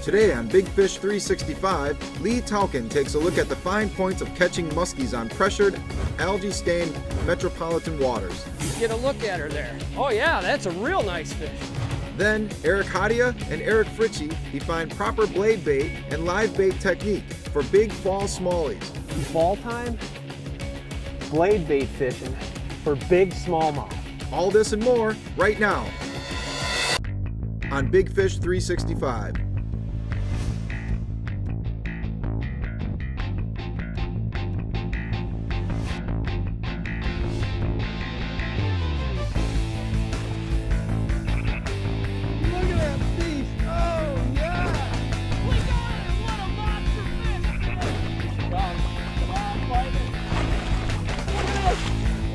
Today on Big Fish 365, Lee Talkin takes a look at the fine points of catching muskies on pressured, algae-stained metropolitan waters. Get a look at her there. Oh yeah, that's a real nice fish. Then, Eric Hadia and Eric Fritchie define proper blade bait and live bait technique for big fall smallies. Fall time, blade bait fishing for big smallmouth. All this and more right now on Big Fish 365.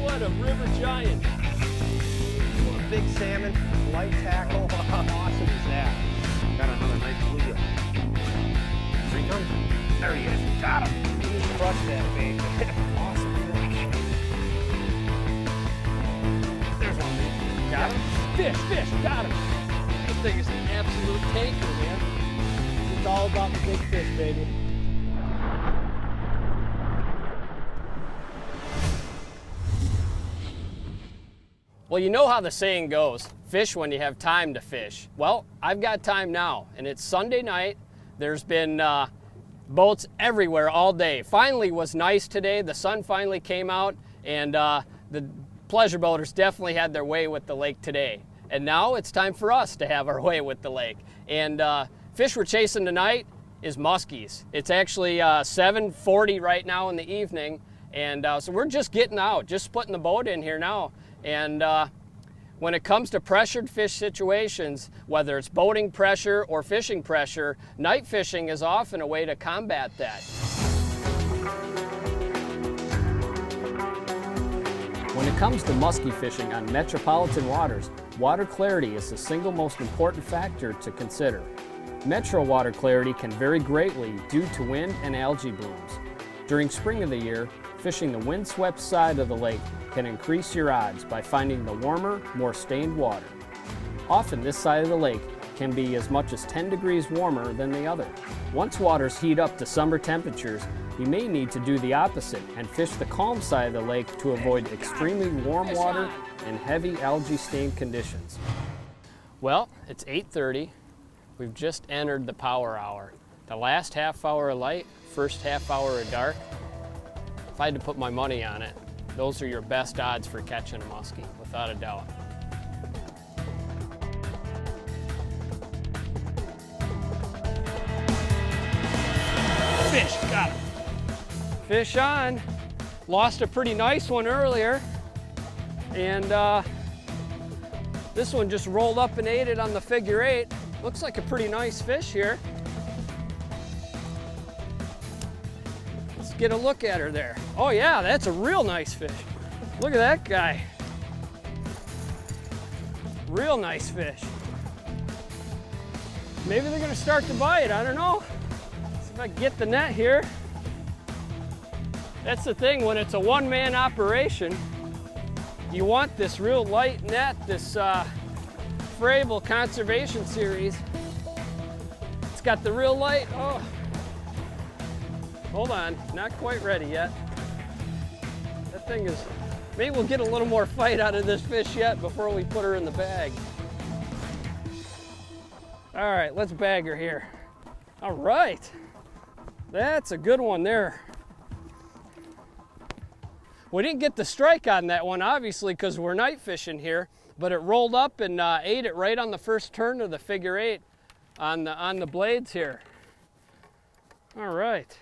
What a river giant. Big salmon, light tackle. How awesome is that? Got another nice bluegill. Here he comes. There he is. Got him. He just crushed that bait. Awesome fish. There's one, man. Got him? Fish, got him. This thing is an absolute tanker, man. It's all about the big fish, baby. Well, you know how the saying goes, fish when you have time to fish. Well, I've got time now, and it's Sunday night. There's been boats everywhere all day. Finally was nice today. The sun finally came out, and the pleasure boaters definitely had their way with the lake today. And now it's time for us to have our way with the lake. And fish we're chasing tonight is muskies. It's actually 7:40 right now in the evening, and so we're just getting out, just putting the boat in here now. And when it comes to pressured fish situations, whether it's boating pressure or fishing pressure, night fishing is often a way to combat that. When it comes to muskie fishing on metropolitan waters, water clarity is the single most important factor to consider. Metro water clarity can vary greatly due to wind and algae blooms. During spring of the year, fishing the windswept side of the lake can increase your odds by finding the warmer, more stained water. Often this side of the lake can be as much as 10 degrees warmer than the other. Once waters heat up to summer temperatures, you may need to do the opposite and fish the calm side of the lake to avoid extremely warm water and heavy algae-stained conditions. Well, it's 8:30. We've just entered the power hour. The last half hour of light, first half hour of dark. If I had to put my money on it, those are your best odds for catching a muskie, without a doubt. Fish, got him. Fish on. Lost a pretty nice one earlier. And this one just rolled up and ate it on the figure eight. Looks like a pretty nice fish here. Get a look at her there. Oh yeah, that's a real nice fish. Look at that guy. Real nice fish. Maybe they're gonna start to bite, I don't know. See if I can get the net here. That's the thing, when it's a one-man operation, you want this real light net, this Frable Conservation Series. It's got the real light, oh. Hold on, not quite ready yet. That thing is, maybe we'll get a little more fight out of this fish yet before we put her in the bag. All right, let's bag her here. All right, that's a good one there. We didn't get the strike on that one, obviously, because we're night fishing here, but it rolled up and ate it right on the first turn of the figure eight on the blades here. All right.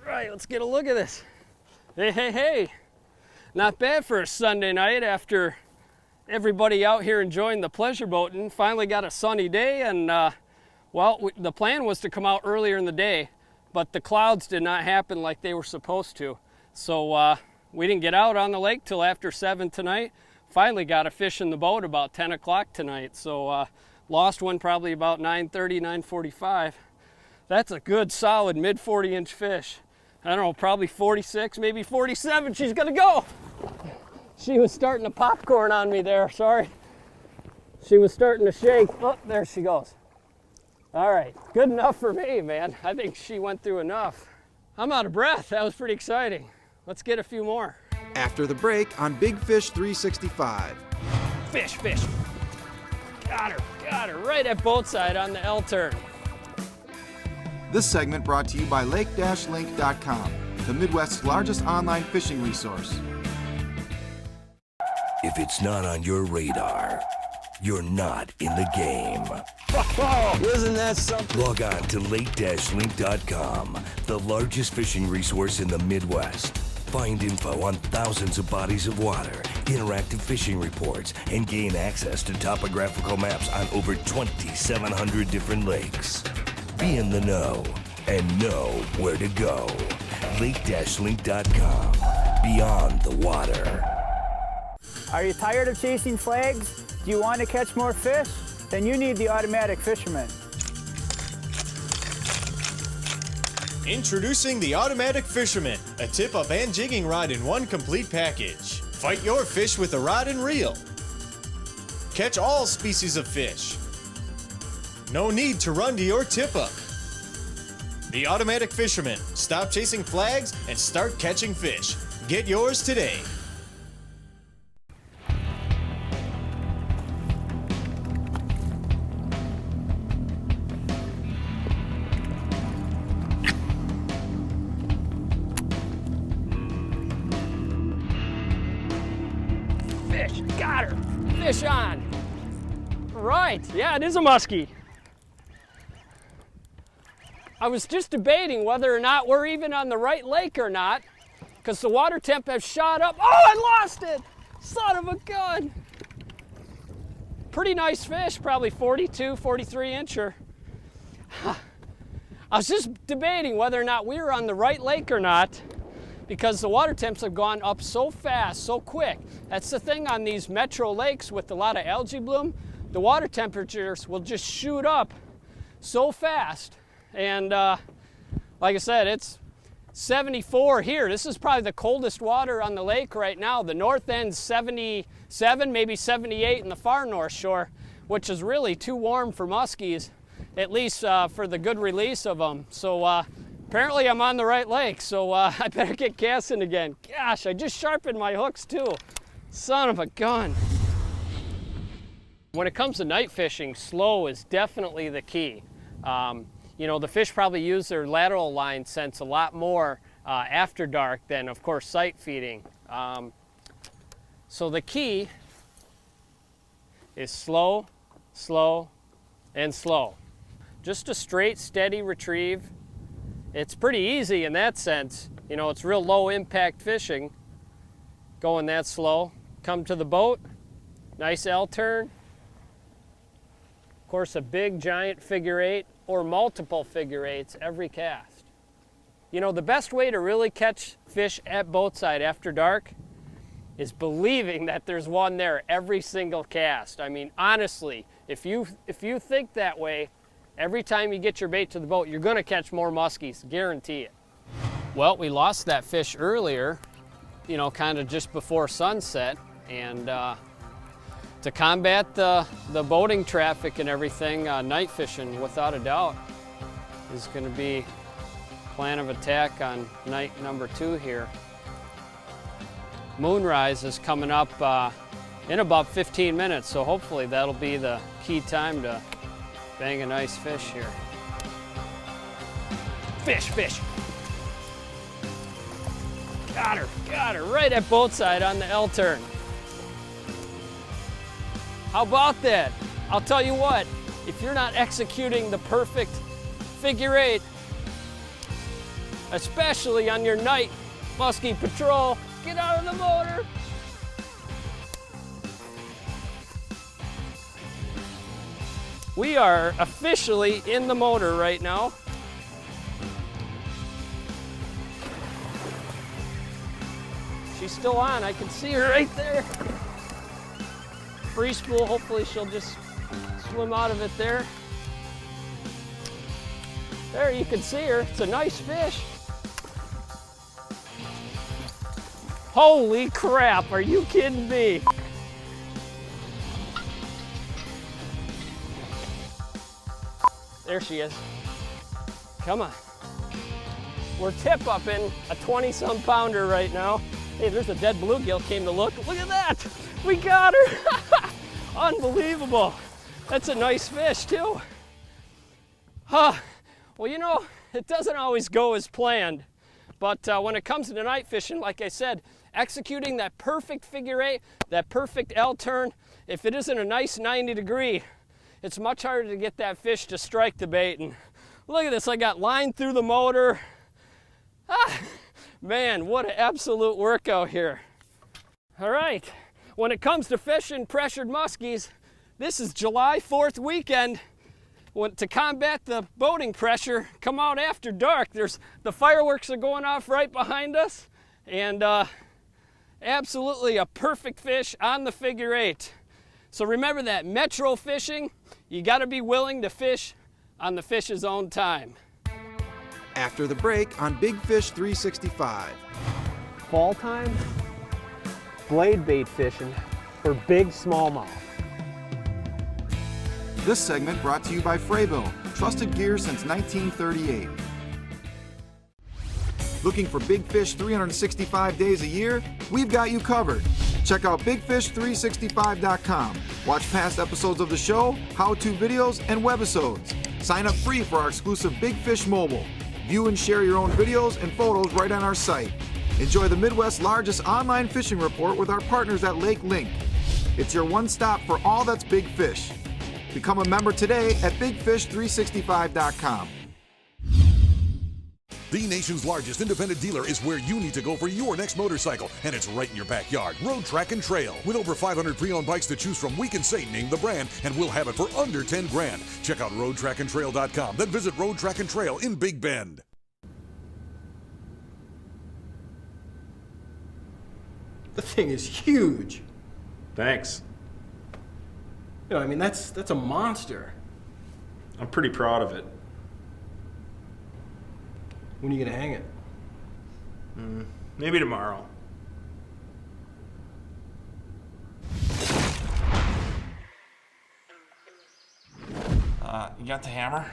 Right, let's get a look at this. Hey. Not bad for a Sunday night after everybody out here enjoying the pleasure boating. Finally got a sunny day, and well, the plan was to come out earlier in the day, but the clouds did not happen like they were supposed to. So we didn't get out on the lake till after 7 tonight. Finally got a fish in the boat about 10 o'clock tonight. So lost one probably about 9:30, 9:45. That's a good solid mid 40-inch fish. I don't know, probably 46, maybe 47. She's gonna go. She was starting to popcorn on me there, sorry. She was starting to shake. Oh, there she goes. All right, good enough for me, man. I think she went through enough. I'm out of breath. That was pretty exciting. Let's get a few more. After the break on Big Fish 365. Fish, fish. Got her right at boat side on the L turn. This segment brought to you by Lake-Link.com, the Midwest's largest online fishing resource. If it's not on your radar, you're not in the game. Isn't that something? Log on to Lake-Link.com, the largest fishing resource in the Midwest. Find info on thousands of bodies of water, interactive fishing reports, and gain access to topographical maps on over 2,700 different lakes. Be in the know and know where to go. Lake-Link.com, beyond the water. Are you tired of chasing flags? Do you want to catch more fish? Then you need the Automatic Fisherman. Introducing the Automatic Fisherman, a tip-up and jigging rod in one complete package. Fight your fish with a rod and reel. Catch all species of fish. No need to run to your tip-up. The Automatic Fisherman. Stop chasing flags and start catching fish. Get yours today. Fish, got her. Fish on. Right, yeah, it is a muskie. I was just debating whether or not we're even on the right lake or not, because the water temp has shot up. Oh, I lost it! Son of a gun! Pretty nice fish, probably 42, 43 incher. I was just debating whether or not we were on the right lake or not, because the water temps have gone up so fast, so quick. That's the thing on these metro lakes with a lot of algae bloom. The water temperatures will just shoot up so fast. And like I said, it's 74 here. This is probably the coldest water on the lake right now. The north end's 77, maybe 78 in the far north shore, which is really too warm for muskies, at least for the good release of them. So apparently I'm on the right lake, so I better get casting again. Gosh, I just sharpened my hooks too. Son of a gun. When it comes to night fishing, slow is definitely the key. You know, the fish probably use their lateral line sense a lot more after dark than, of course, sight feeding. So the key is slow, slow, and slow. Just a straight, steady retrieve. It's pretty easy in that sense. You know, it's real low impact fishing, going that slow. Come to the boat, nice L turn. Of course, a big giant figure eight or multiple figure eights every cast. You know, the best way to really catch fish at boat side after dark is believing that there's one there every single cast. I mean, honestly, if you think that way, every time you get your bait to the boat, you're gonna catch more muskies, guarantee it. Well, we lost that fish earlier, you know, kind of just before sunset, and to combat the boating traffic and everything, night fishing, without a doubt, is going to be plan of attack on night number 2 here. Moonrise is coming up in about 15 minutes, so hopefully that'll be the key time to bang a nice fish here. Fish, fish. Got her right at boat side on the L turn. How about that? I'll tell you what, if you're not executing the perfect figure eight, especially on your night muskie patrol, get out of the motor. We are officially in the motor right now. She's still on, I can see her right there. Free spool, hopefully she'll just swim out of it there. There, you can see her. It's a nice fish. Holy crap, are you kidding me? There she is. Come on. We're tip upping a 20-some pounder right now. Hey, there's a dead bluegill came to look. Look at that. We got her. Unbelievable. That's a nice fish too. Well, you know, it doesn't always go as planned, but when it comes to night fishing, like I said, executing that perfect figure eight, that perfect L turn, if it isn't a nice 90-degree, it's much harder to get that fish to strike the bait. And look at this, I got line through the motor. Man, what an absolute workout here. All right, when it comes to fishing pressured muskies, this is July 4th weekend. To combat the boating pressure, come out after dark. The fireworks are going off right behind us, and absolutely a perfect fish on the figure eight. So remember that metro fishing, you gotta be willing to fish on the fish's own time. After the break on Big Fish 365. Fall time, blade bait fishing for big smallmouth. This segment brought to you by Fraybill, trusted gear since 1938. Looking for big fish 365 days a year? We've got you covered. Check out bigfish365.com. Watch past episodes of the show, how-to videos, and webisodes. Sign up free for our exclusive Big Fish Mobile. View and share your own videos and photos right on our site. Enjoy the Midwest's largest online fishing report with our partners at Lake Link. It's your one-stop for all that's big fish. Become a member today at bigfish365.com. The nation's largest independent dealer is where you need to go for your next motorcycle, and it's right in your backyard. Road Track and Trail. With over 500 pre-owned bikes to choose from, we can say name the brand, and we'll have it for under 10 grand. Check out roadtrackandtrail.com, then visit Road Track and Trail in Big Bend. The thing is huge. Thanks. You know, I mean, that's a monster. I'm pretty proud of it. When are you gonna hang it? Maybe tomorrow. You got the hammer?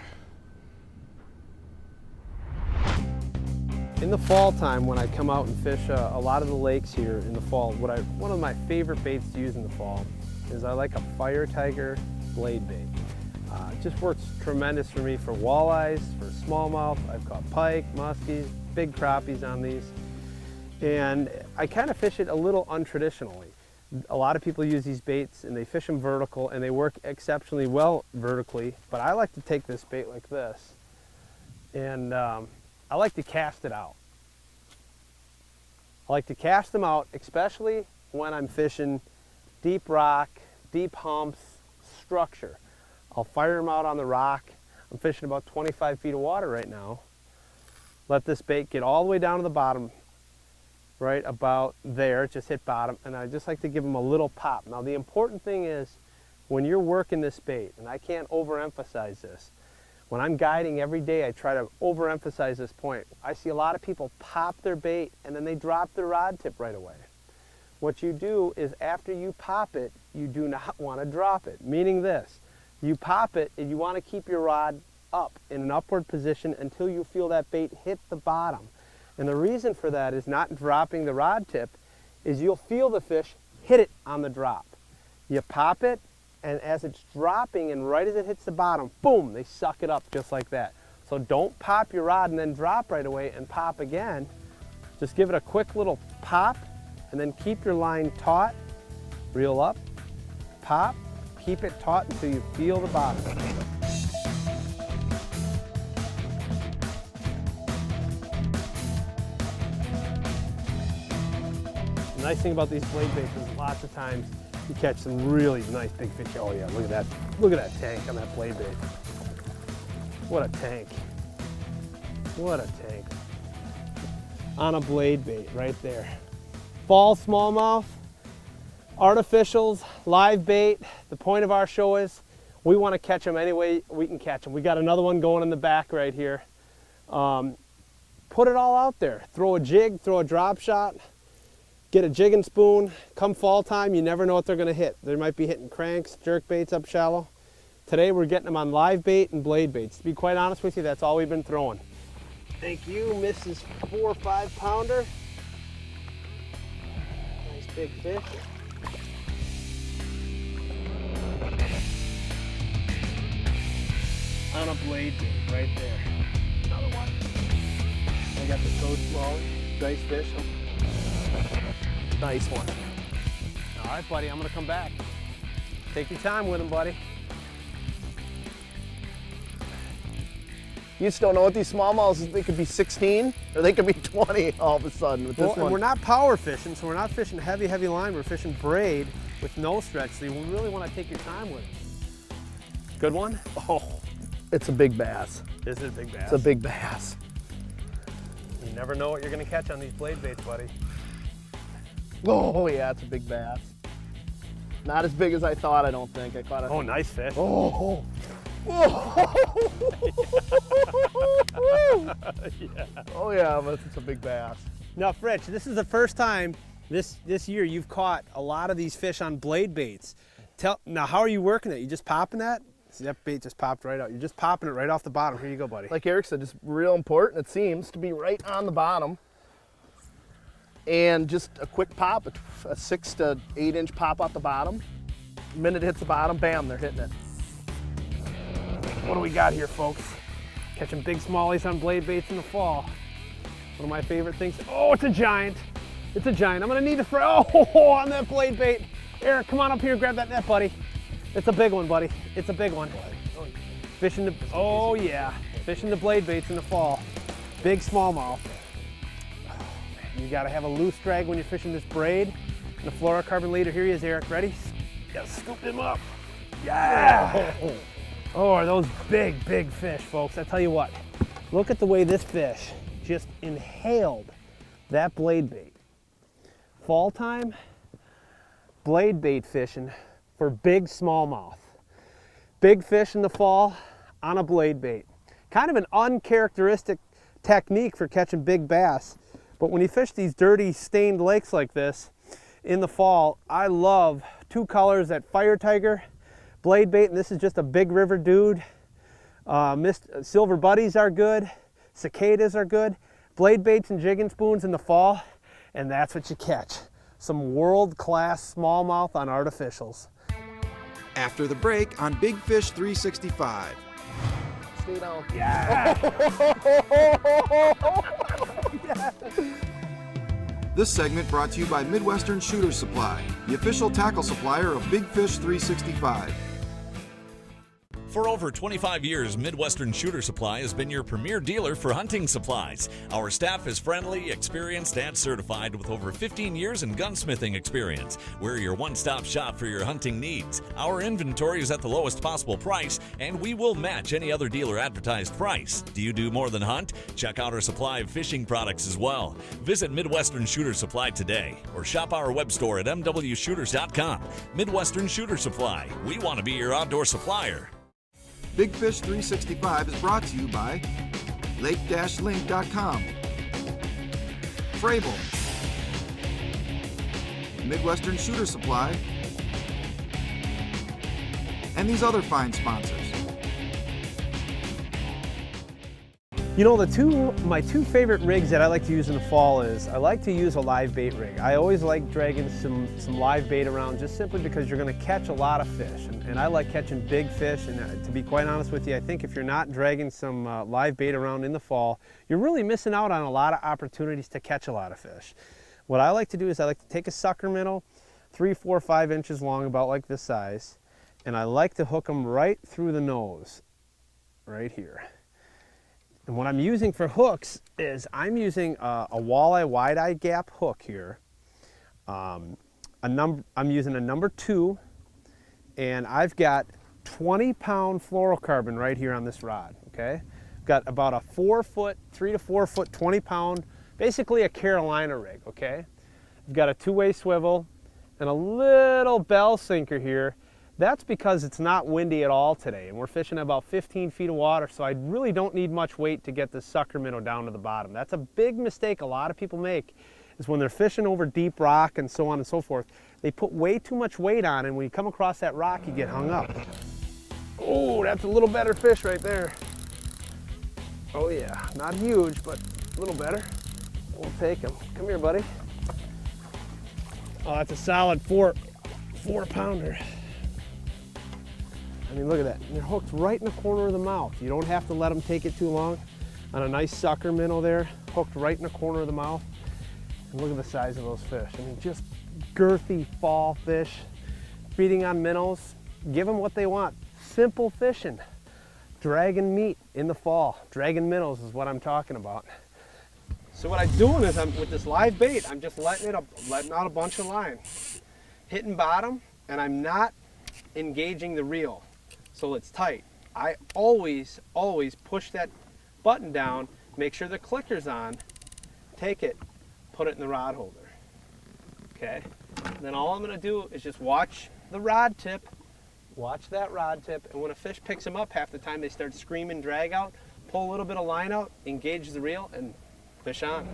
In the fall time, when I come out and fish a lot of the lakes here in the fall, one of my favorite baits to use in the fall is I like a Fire Tiger blade bait. It just works tremendous for me for walleyes, for smallmouth. I've caught pike, muskies, big crappies on these. And I kind of fish it a little untraditionally. A lot of people use these baits and they fish them vertical and they work exceptionally well vertically, but I like to take this bait like this and I like to cast it out. I like to cast them out, especially when I'm fishing deep rock, deep humps, structure. I'll fire them out on the rock. I'm fishing about 25 feet of water right now. Let this bait get all the way down to the bottom, right about there, just hit bottom, and I just like to give them a little pop. Now the important thing is when you're working this bait, and I can't overemphasize this, when I'm guiding every day I try to overemphasize this point. I see a lot of people pop their bait and then they drop their rod tip right away. What you do is after you pop it, you do not want to drop it, meaning this. You pop it and you want to keep your rod up in an upward position until you feel that bait hit the bottom. And the reason for that is not dropping the rod tip, is you'll feel the fish hit it on the drop. You pop it, and as it's dropping and right as it hits the bottom, boom, they suck it up just like that. So don't pop your rod and then drop right away and pop again. Just give it a quick little pop and then keep your line taut, reel up, pop, keep it taut until you feel the bottom. The nice thing about these blade baits is lots of times you catch some really nice big fish. Oh yeah, look at that. Look at that tank on that blade bait. What a tank. What a tank. On a blade bait right there. Fall smallmouth, artificials, live bait. The point of our show is we want to catch them any way we can catch them. We got another one going in the back right here. Put it all out there. Throw a jig, throw a drop shot, get a jig and spoon. Come fall time, you never know what they're going to hit. They might be hitting cranks, jerk baits up shallow. Today we're getting them on live bait and blade baits. To be quite honest with you, that's all we've been throwing. Thank you, Mrs. 4 or 5 pounder. Nice big fish. On a blade bait right there. Another one. I got the so small. Nice fish. Nice one. All right, buddy, I'm gonna come back. Take your time with him, buddy. You just don't know what these smallmouths, they could be 16 or they could be 20 all of a sudden with this Well, and one. we're not power fishing, so we're not fishing heavy line. We're fishing braid with no stretch, so you really want to take your time with it. Good one? Oh, it's a big bass. Is it a big bass? It's a big bass. You never know what you're going to catch on these blade baits, buddy. Oh yeah, it's a big bass. Not as big as I thought, I don't think. I caught it. Oh, nice fish. Oh. Yeah. Oh yeah, but it's a big bass. Now, Fritz, this is the first time this year you've caught a lot of these fish on blade baits. Now, how are you working it? You just popping that? See, that bait just popped right out. You're just popping it right off the bottom. Here you go, buddy. Like Eric said, just real important. It seems to be right on the bottom. And just a quick pop, a 6 to 8 inch pop off the bottom. The minute it hits the bottom, bam, they're hitting it. What do we got here, folks? Catching big smallies on blade baits in the fall. One of my favorite things. Oh, it's a giant. It's a giant. I'm gonna need to on that blade bait. Eric, come on up here and grab that net, buddy. It's a big one, buddy. It's a big one. Fishing the, oh yeah. Fishing the blade baits in the fall. Big smallmouth. You gotta have a loose drag when you're fishing this braid. And the fluorocarbon leader, here he is, Eric. Ready? Yeah, scoop him up. Yeah! Oh, are those big, big fish, folks. I tell you what, look at the way this fish just inhaled that blade bait. Fall time, blade bait fishing for big smallmouth. Big fish in the fall on a blade bait. Kind of an uncharacteristic technique for catching big bass. But when you fish these dirty, stained lakes like this in the fall, I love 2 colors, that Fire Tiger blade bait, and this is just a big river dude. Silver buddies are good. Cicadas are good. Blade baits and jigging spoons in the fall, and that's what you catch. Some world-class smallmouth on artificials. After the break on Big Fish 365. Stay down. Yeah! This segment brought to you by Midwestern Shooter Supply, the official tackle supplier of Big Fish 365. For over 25 years, Midwestern Shooter Supply has been your premier dealer for hunting supplies. Our staff is friendly, experienced, and certified with over 15 years in gunsmithing experience. We're your one-stop shop for your hunting needs. Our inventory is at the lowest possible price, and we will match any other dealer advertised price. Do you do more than hunt? Check out our supply of fishing products as well. Visit Midwestern Shooter Supply today, or shop our web store at mwshooters.com. Midwestern Shooter Supply. We want to be your outdoor supplier. Big Fish 365 is brought to you by lake-link.com, Frable, Midwestern Shooter Supply, and these other fine sponsors. You know, my two favorite rigs that I like to use in the fall is I like to use a live bait rig. I always like dragging some live bait around just simply because you're going to catch a lot of fish. And I like catching big fish. And to be quite honest with you, I think if you're not dragging some live bait around in the fall, you're really missing out on a lot of opportunities to catch a lot of fish. What I like to do is I like to take a sucker minnow, 3, 4, 5 inches long, about like this size, and I like to hook them right through the nose, right here. And what I'm using for hooks is I'm using a walleye wide-eye gap hook here. I'm using a number 2, and I've got 20-pound fluorocarbon right here on this rod, okay? I've got about a 4-foot, 3 to 4 foot, 20-pound, basically a Carolina rig, okay? I've got a 2-way swivel and a little bell sinker here. That's because it's not windy at all today, and we're fishing about 15 feet of water, so I really don't need much weight to get this sucker minnow down to the bottom. That's a big mistake a lot of people make, is when they're fishing over deep rock and so on and so forth, they put way too much weight on, and when you come across that rock, you get hung up. Oh, that's a little better fish right there. Oh yeah, not huge, but a little better. We'll take him. Come here, buddy. Oh, that's a solid four pounder. I mean, look at that. They're hooked right in the corner of the mouth. You don't have to let them take it too long. On a nice sucker minnow there, hooked right in the corner of the mouth. And look at the size of those fish. I mean, just girthy fall fish, feeding on minnows. Give them what they want. Simple fishing. Dragging meat in the fall. Dragging minnows is what I'm talking about. So what I'm doing is, with this live bait, I'm just letting out a bunch of line. Hitting bottom, and I'm not engaging the reel, so it's tight. I always push that button down, make sure the clicker's on, take it, put it in the rod holder. Okay? And then all I'm gonna do is just watch the rod tip, watch that rod tip, and when a fish picks them up, half the time they start screaming drag out, pull a little bit of line out, engage the reel, and fish on.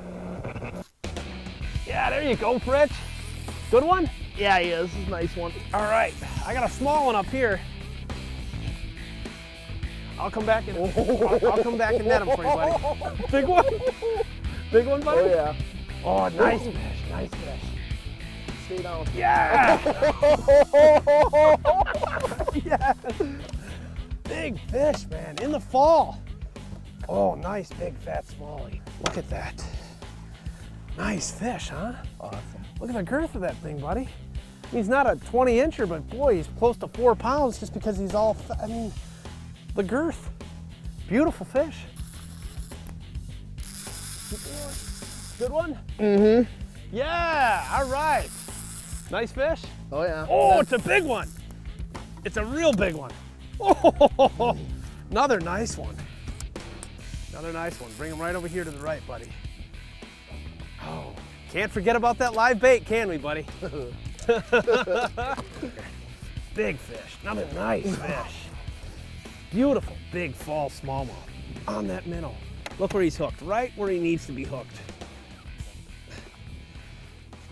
Yeah, there you go, Fritz. Good one? Yeah, he is. This is a nice one. All right, I got a small one up here. I'll come back and I'll come back and net him for you, buddy. Big one? Big one, buddy? Oh, yeah. Oh, nice fish, nice fish. Stay down. Yeah! Yes! Big fish, man, in the fall. Oh, nice big fat smallie. Look at that. Nice fish, huh? Awesome. Look at the girth of that thing, buddy. He's not a 20-incher, but boy, he's close to 4 pounds just because he's all, I mean, the girth. Beautiful fish. Good one? Mm-hmm. Yeah, all right. Nice fish? Oh, yeah. Oh, it's a big one. It's a real big one. Oh, another nice one. Another nice one. Bring him right over here to the right, buddy. Oh, can't forget about that live bait, can we, buddy? Big fish, another nice fish. Beautiful big fall smallmouth on that minnow. Look where he's hooked, right where he needs to be hooked.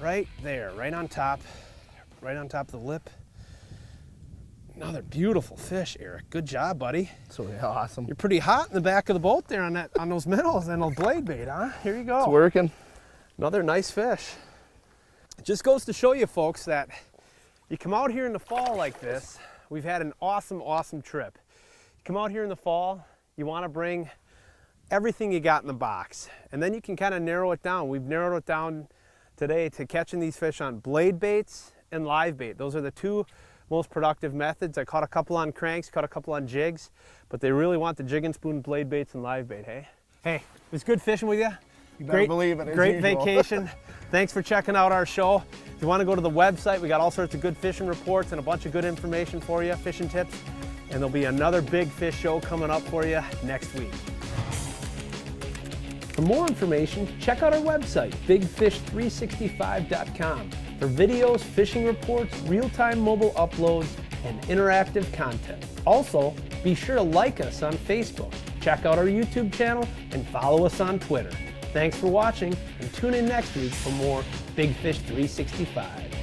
Right there, right on top of the lip. Another beautiful fish, Eric. Good job, buddy. So yeah, awesome. You're pretty hot in the back of the boat there on those minnows and those blade bait, huh? Here you go. It's working. Another nice fish. It just goes to show you folks that you come out here in the fall like this. We've had an awesome, awesome trip. You come out here in the fall, you want to bring everything you got in the box, and then you can kind of narrow it down. We've narrowed it down today to catching these fish on blade baits and live bait. Those are the two most productive methods. I caught a couple on cranks, caught a couple on jigs, but they really want the jig and spoon blade baits and live bait, hey? Hey, it was good fishing with you. You better believe it. Great vacation. Thanks for checking out our show. If you want to go to the website, we got all sorts of good fishing reports and a bunch of good information for you, fishing tips. And there'll be another big fish show coming up for you next week. For more information, check out our website, bigfish365.com, for videos, fishing reports, real-time mobile uploads, and interactive content. Also, be sure to like us on Facebook, check out our YouTube channel, and follow us on Twitter. Thanks for watching, and tune in next week for more Big Fish 365.